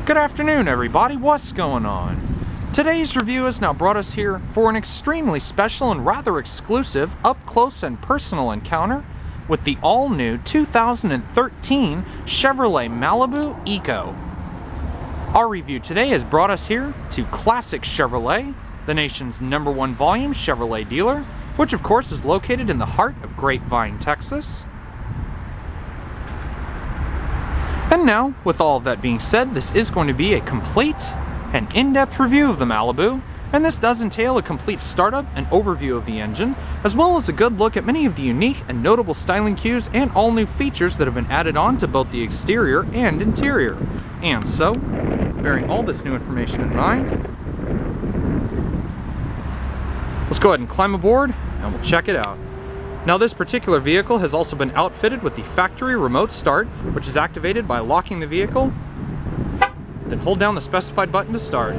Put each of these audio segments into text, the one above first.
Good afternoon, everybody. What's going on? Today's review has now brought us here for an extremely special and rather exclusive up-close and personal encounter with the all-new 2013 Chevrolet Malibu Eco. Our review today has brought us here to Classic Chevrolet, the nation's #1 volume Chevrolet dealer, which of course is located in the heart of Grapevine, Texas. And now, with all of that being said, this is going to be a complete and in-depth review of the Malibu, and this does entail a complete startup and overview of the engine, as well as a good look at many of the unique and notable styling cues and all new features that have been added on to both the exterior and interior. And so, bearing all this new information in mind, let's go ahead and climb aboard and we'll check it out. Now, this particular vehicle has also been outfitted with the factory remote start, which is activated by locking the vehicle, then hold down the specified button to start.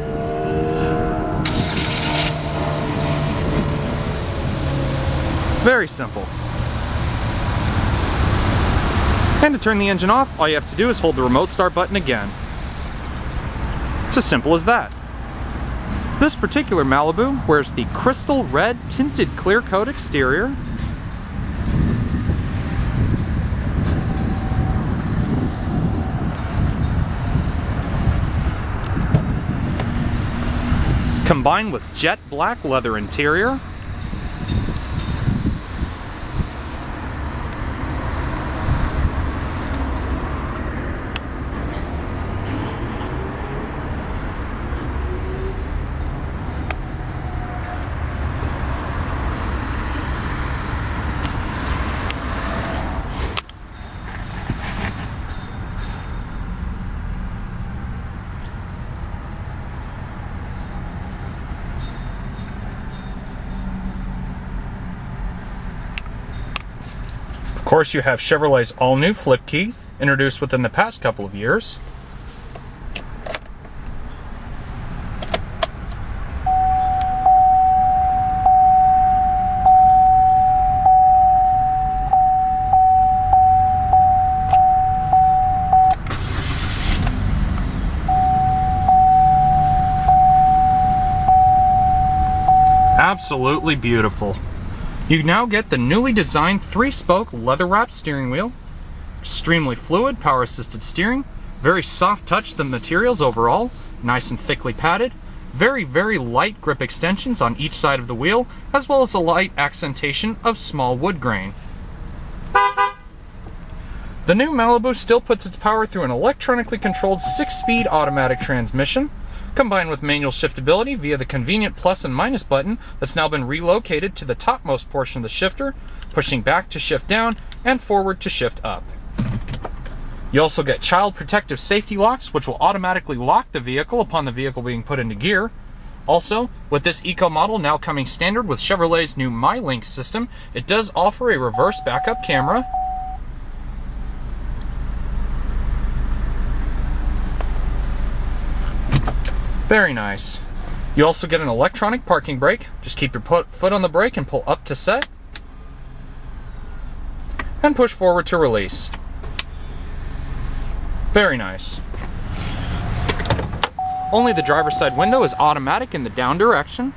Very simple. And to turn the engine off, all you have to do is hold the remote start button again. It's as simple as that. This particular Malibu wears the crystal red tinted clear coat exterior, combined with jet black leather interior, of course, you have Chevrolet's all-new flip key, introduced within the past couple of years. Absolutely beautiful. You now get the newly designed 3-spoke leather-wrapped steering wheel, extremely fluid power-assisted steering, very soft touch the materials overall, nice and thickly padded, very light grip extensions on each side of the wheel, as well as a light accentation of small wood grain. The new Malibu still puts its power through an electronically controlled 6-speed automatic transmission, combined with manual shiftability via the convenient plus and minus button that's now been relocated to the topmost portion of the shifter, pushing back to shift down and forward to shift up. You also get child protective safety locks, which will automatically lock the vehicle upon the vehicle being put into gear. Also, with this Eco model now coming standard with Chevrolet's new MyLink system, it does offer a reverse backup camera, very nice. You also get an electronic parking brake. Just keep your foot on the brake and pull up to set, and push forward to release. Very nice. Only the driver's side window is automatic in the down direction.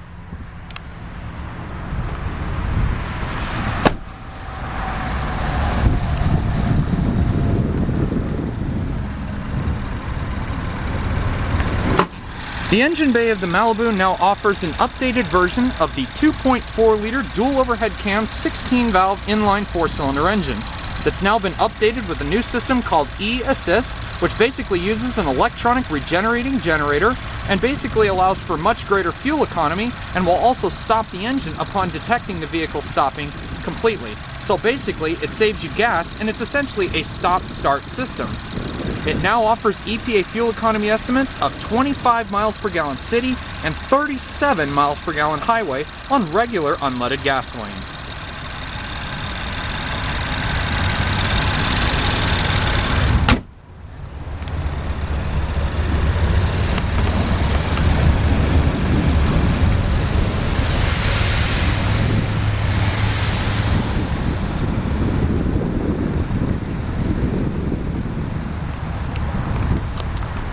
The engine bay of the Malibu now offers an updated version of the 2.4-liter dual overhead cam 16-valve inline 4-cylinder engine that's now been updated with a new system called E-Assist, which basically uses an electronic regenerating generator and basically allows for much greater fuel economy and will also stop the engine upon detecting the vehicle stopping completely. So basically, it saves you gas, and it's essentially a stop-start system. It now offers EPA fuel economy estimates of 25 miles per gallon city and 37 miles per gallon highway on regular unleaded gasoline.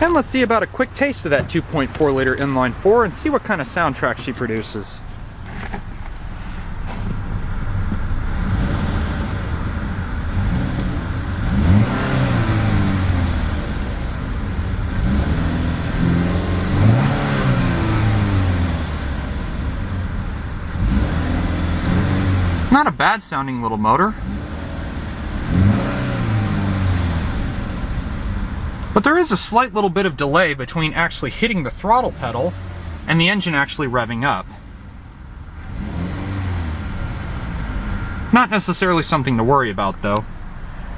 And let's see about a quick taste of that 2.4 liter inline 4 and see what kind of soundtrack she produces. Not a bad sounding little motor. But there is a slight little bit of delay between actually hitting the throttle pedal and the engine actually revving up. Not necessarily something to worry about though.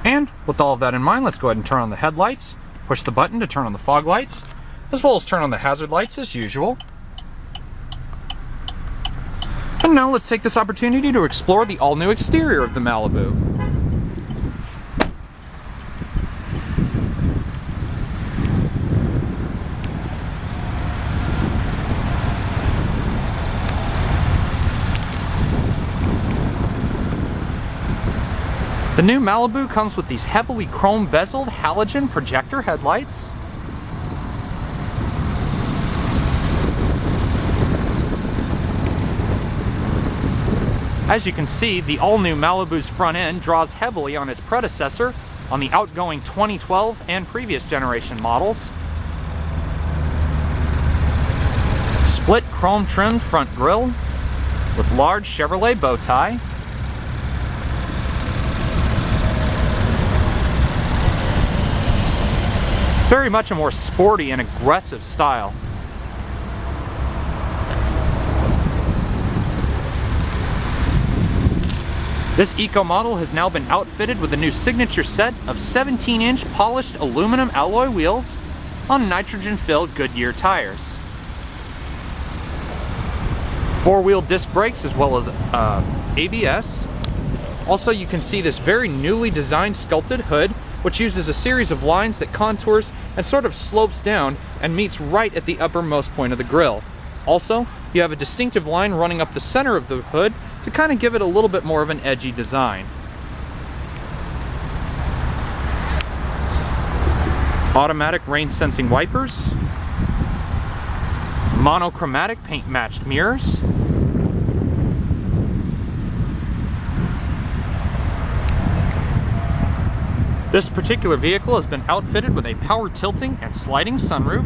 And with all of that in mind, let's go ahead and turn on the headlights, push the button to turn on the fog lights, as well as turn on the hazard lights as usual. And now let's take this opportunity to explore the all-new exterior of the Malibu. The new Malibu comes with these heavily chrome bezeled halogen projector headlights. As you can see, the all-new Malibu's front end draws heavily on its predecessor on the outgoing 2012 and previous generation models. Split chrome trimmed front grille with large Chevrolet bow tie. Very much a more sporty and aggressive style. This Eco model has now been outfitted with a new signature set of 17-inch polished aluminum alloy wheels on nitrogen-filled Goodyear tires. Four-wheel disc brakes as well as ABS. Also, you can see this very newly designed sculpted hood, which uses a series of lines that contours and sort of slopes down and meets right at the uppermost point of the grille. Also, you have a distinctive line running up the center of the hood to kind of give it a little bit more of an edgy design. Automatic rain sensing wipers, monochromatic paint matched mirrors, this particular vehicle has been outfitted with a power tilting and sliding sunroof.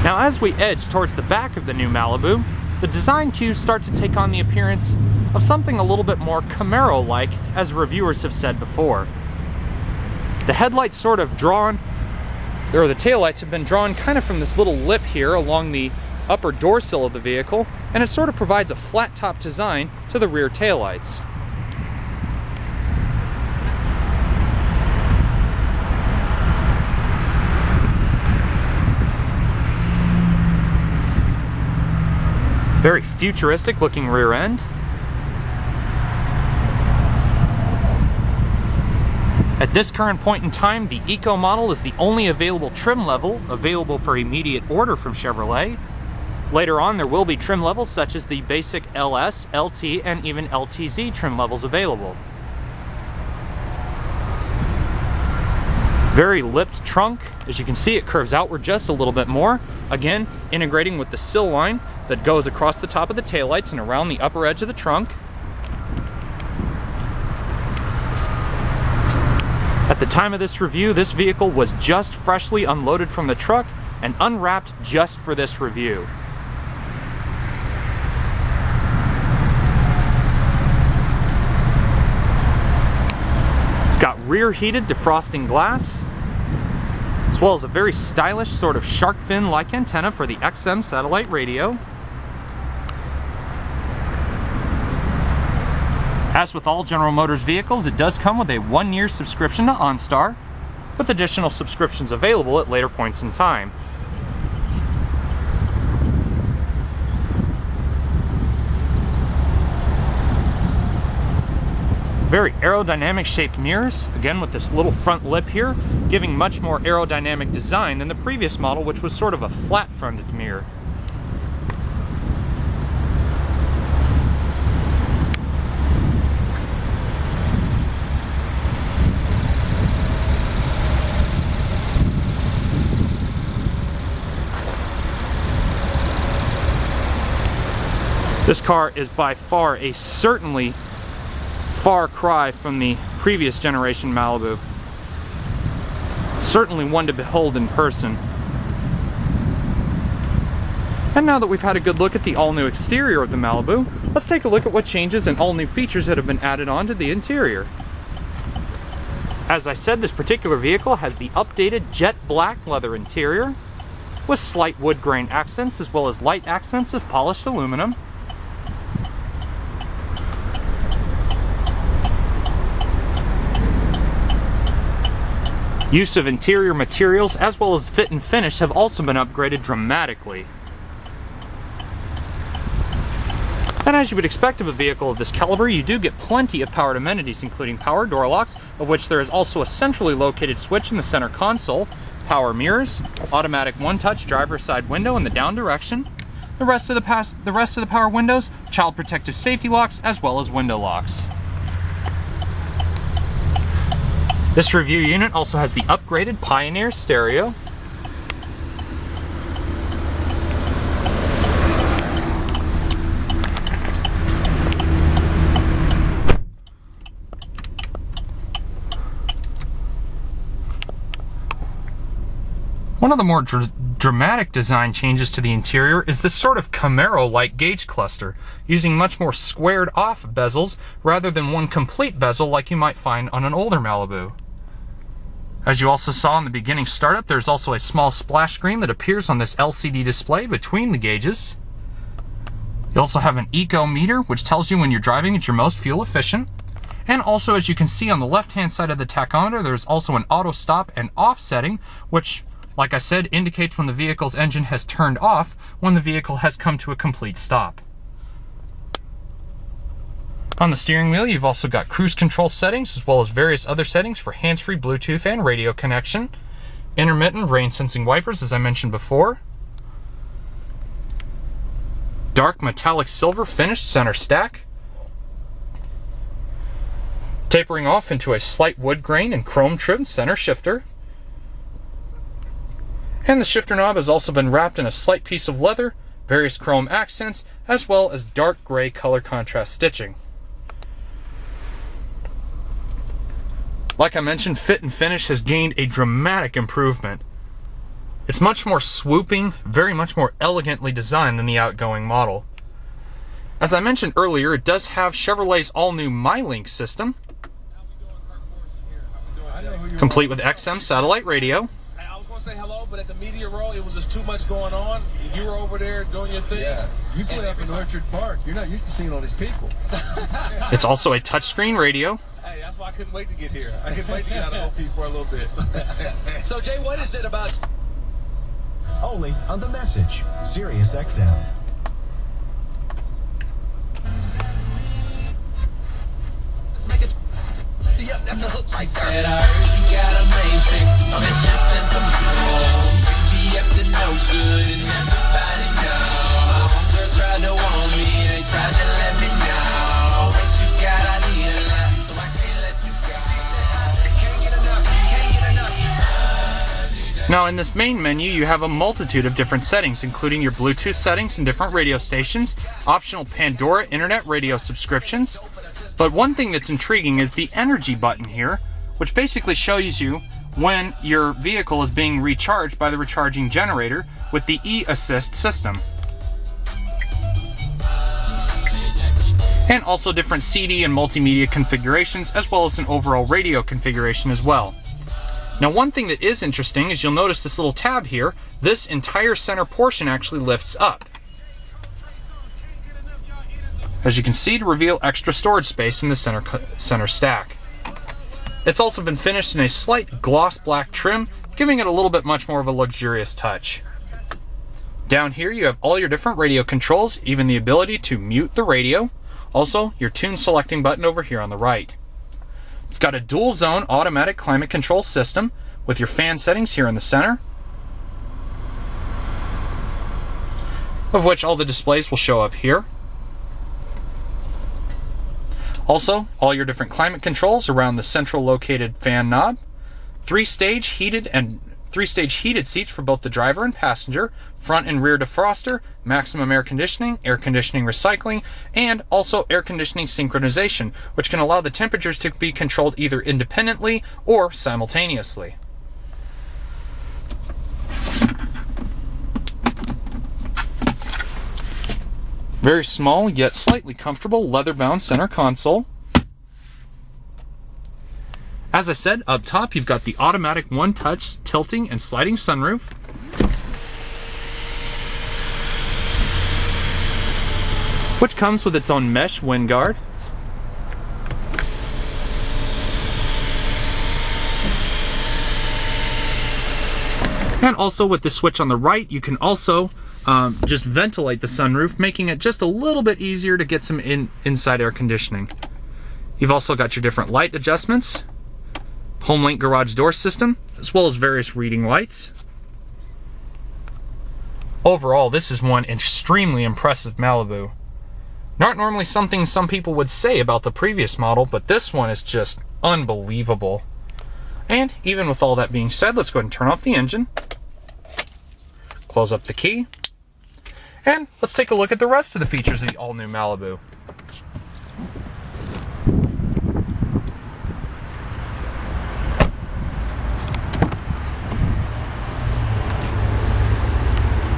Now, as we edge towards the back of the new Malibu, the design cues start to take on the appearance of something a little bit more Camaro-like, as reviewers have said before. The headlights sort of drawn, or the taillights have been drawn kind of from this little lip here along the upper door sill of the vehicle, and it sort of provides a flat top design to the rear taillights. Very futuristic looking rear end. At this current point in time, the Eco model is the only available trim level available for immediate order from Chevrolet. Later on, there will be trim levels such as the basic LS, LT, and even LTZ trim levels available. Very lipped trunk. As you can see, it curves outward just a little bit more. Again, integrating with the sill line that goes across the top of the taillights and around the upper edge of the trunk. At the time of this review, this vehicle was just freshly unloaded from the truck and unwrapped just for this review. It's got rear heated defrosting glass, as well as a very stylish sort of shark fin-like antenna for the XM satellite radio. As with all General Motors vehicles, it does come with a 1-year subscription to OnStar, with additional subscriptions available at later points in time. Very aerodynamic shaped mirrors, again with this little front lip here, giving much more aerodynamic design than the previous model, which was sort of a flat fronted mirror. This car is by far a certainly far cry from the previous generation Malibu. Certainly one to behold in person. And now that we've had a good look at the all-new exterior of the Malibu, let's take a look at what changes and all-new features that have been added on to the interior. As I said, this particular vehicle has the updated jet black leather interior with slight wood grain accents as well as light accents of polished aluminum. Use of interior materials as well as fit and finish have also been upgraded dramatically. And as you would expect of a vehicle of this caliber, you do get plenty of powered amenities, including power door locks, of which there is also a centrally located switch in the center console, power mirrors, automatic one-touch driver's side window in the down direction, the rest of the power windows, child protective safety locks, as well as window locks. This review unit also has the upgraded Pioneer stereo. One of the more dramatic design changes to the interior is this sort of Camaro-like gauge cluster, using much more squared off bezels rather than one complete bezel like you might find on an older Malibu. As you also saw in the beginning startup, there's also a small splash screen that appears on this LCD display between the gauges. You also have an eco meter, which tells you when you're driving at your most fuel efficient. And also, as you can see on the left-hand side of the tachometer, there's also an auto stop and off setting, which, like I said, indicates when the vehicle's engine has turned off when the vehicle has come to a complete stop. On the steering wheel, you've also got cruise control settings as well as various other settings for hands-free Bluetooth and radio connection, intermittent rain sensing wipers as I mentioned before, dark metallic silver finished center stack, tapering off into a slight wood grain and chrome trimmed center shifter, and the shifter knob has also been wrapped in a slight piece of leather, various chrome accents, as well as dark gray color contrast stitching. Like I mentioned, fit and finish has gained a dramatic improvement. It's much more swooping, very much more elegantly designed than the outgoing model. As I mentioned earlier, it does have Chevrolet's all-new MyLink system, complete with XM satellite radio. I was going to say hello, but at the media roll, it was just too much going on. You were over there doing your thing. Yeah, you put up in Orchard Park. You're not used to seeing all these people. It's also a touchscreen radio. Hey, that's why I couldn't wait to get here. I couldn't wait to get out of OP for a little bit. So, Jay, what is it about? Only on The Message, Sirius XM. Yep, that's the hook right there. Said I heard you got a main chick, vicious and some control. Be up to no good and everybody know. Girls tried to want me, they tried to let me know. What you got, I need a lot, so I can't let you go. Can't get enough, can't get enough. Now in this main menu you have a multitude of different settings, including your Bluetooth settings and different radio stations, optional Pandora internet radio subscriptions. But one thing that's intriguing is the energy button here, which basically shows you when your vehicle is being recharged by the recharging generator with the e-assist system. And also different CD and multimedia configurations, as well as an overall radio configuration as well. Now one thing that is interesting is you'll notice this little tab here. This entire center portion actually lifts up, as you can see, to reveal extra storage space in the center stack. It's also been finished in a slight gloss black trim, giving it a little bit much more of a luxurious touch. Down here you have all your different radio controls, even the ability to mute the radio. Also, your tune selecting button over here on the right. It's got a dual zone automatic climate control system with your fan settings here in the center, of which all the displays will show up here. Also, all your different climate controls around the central located fan knob. Three-stage heated seats for both the driver and passenger, front and rear defroster, maximum air conditioning recycling, and also air conditioning synchronization, which can allow the temperatures to be controlled either independently or simultaneously. Very small yet slightly comfortable leather-bound center console. As I said, up top you've got the automatic one-touch tilting and sliding sunroof. Which comes with its own mesh wind guard. And also with the switch on the right, you can also just ventilate the sunroof, making it just a little bit easier to get some inside air conditioning. You've also got your different light adjustments, HomeLink garage door system, as well as various reading lights. Overall, this is one extremely impressive Malibu. Not normally something some people would say about the previous model, but this one is just unbelievable. And even with all that being said, let's go ahead and turn off the engine, close up the key, and let's take a look at the rest of the features of the all-new Malibu.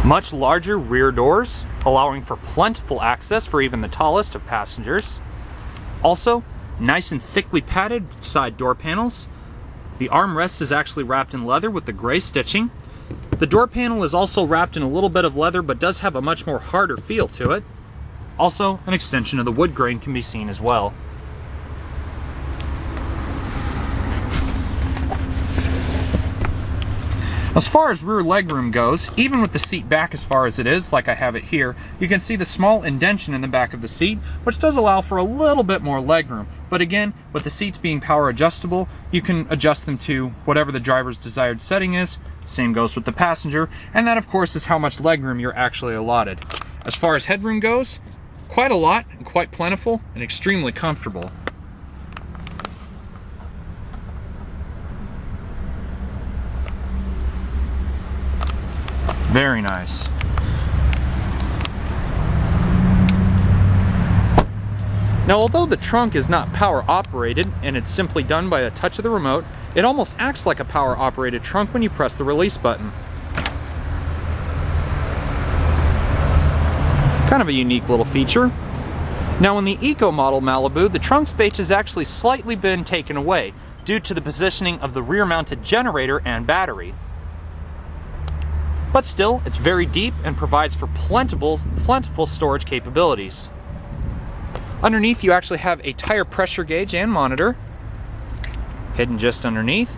Much larger rear doors, allowing for plentiful access for even the tallest of passengers. Also, nice and thickly padded side door panels. The armrest is actually wrapped in leather with the gray stitching. The door panel is also wrapped in a little bit of leather, but does have a much more harder feel to it. Also, an extension of the wood grain can be seen as well. As far as rear legroom goes, even with the seat back as far as it is, like I have it here, you can see the small indentation in the back of the seat, which does allow for a little bit more legroom. But again, with the seats being power adjustable, you can adjust them to whatever the driver's desired setting is. Same goes with the passenger, and that of course is how much legroom you're actually allotted. As far as headroom goes, quite a lot and quite plentiful and extremely comfortable. Very nice. Now, although the trunk is not power operated and it's simply done by a touch of the remote, it almost acts like a power operated trunk when you press the release button. Kind of a unique little feature. Now in the Eco model Malibu, the trunk space has actually slightly been taken away due to the positioning of the rear mounted generator and battery. But still, it's very deep and provides for plentiful storage capabilities. Underneath, you actually have a tire pressure gauge and monitor, hidden just underneath.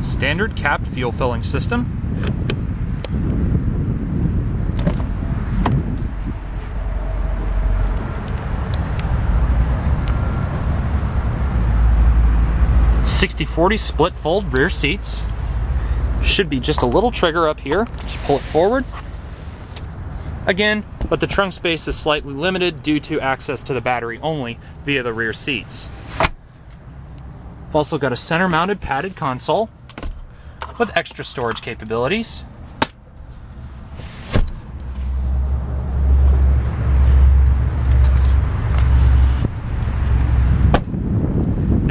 Standard capped fuel filling system. /60/40 split fold rear seats. Should be just a little trigger up here. Just pull it forward. Again, but the trunk space is slightly limited due to access to the battery only via the rear seats. We've also got a center mounted padded console with extra storage capabilities.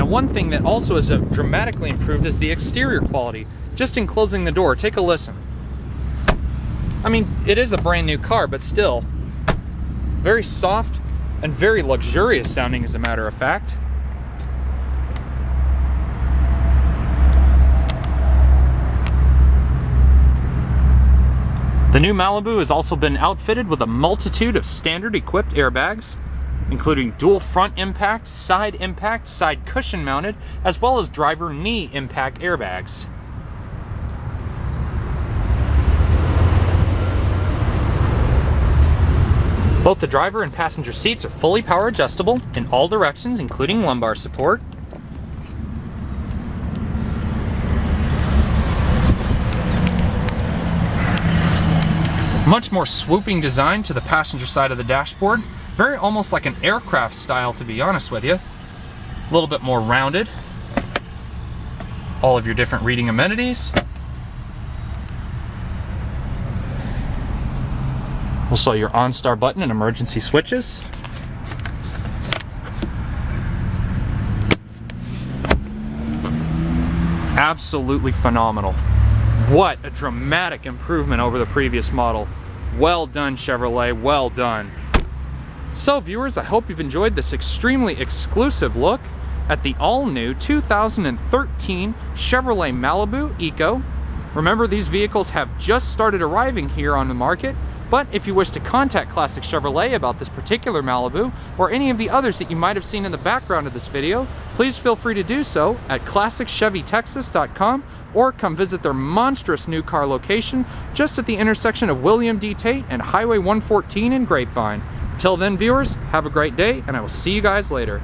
One thing that also is dramatically improved is the exterior quality. Just in closing the door, take a listen. I mean, it is a brand new car, but still, very soft and very luxurious sounding as a matter of fact. The new Malibu has also been outfitted with a multitude of standard equipped airbags, including dual front impact, side cushion mounted, as well as driver knee impact airbags. Both the driver and passenger seats are fully power adjustable in all directions, including lumbar support. Much more swooping design to the passenger side of the dashboard. Very almost like an aircraft style, to be honest with you. A little bit more rounded. All of your different reading amenities. Also your OnStar button and emergency switches. Absolutely phenomenal. What a dramatic improvement over the previous model. Well done, Chevrolet, well done. So viewers, I hope you've enjoyed this extremely exclusive look at the all-new 2013 Chevrolet Malibu Eco. Remember, these vehicles have just started arriving here on the market, but if you wish to contact Classic Chevrolet about this particular Malibu or any of the others that you might have seen in the background of this video, please feel free to do so at ClassicChevyTexas.com or come visit their monstrous new car location just at the intersection of William D. Tate and Highway 114 in Grapevine. Till then, viewers, have a great day, and I will see you guys later.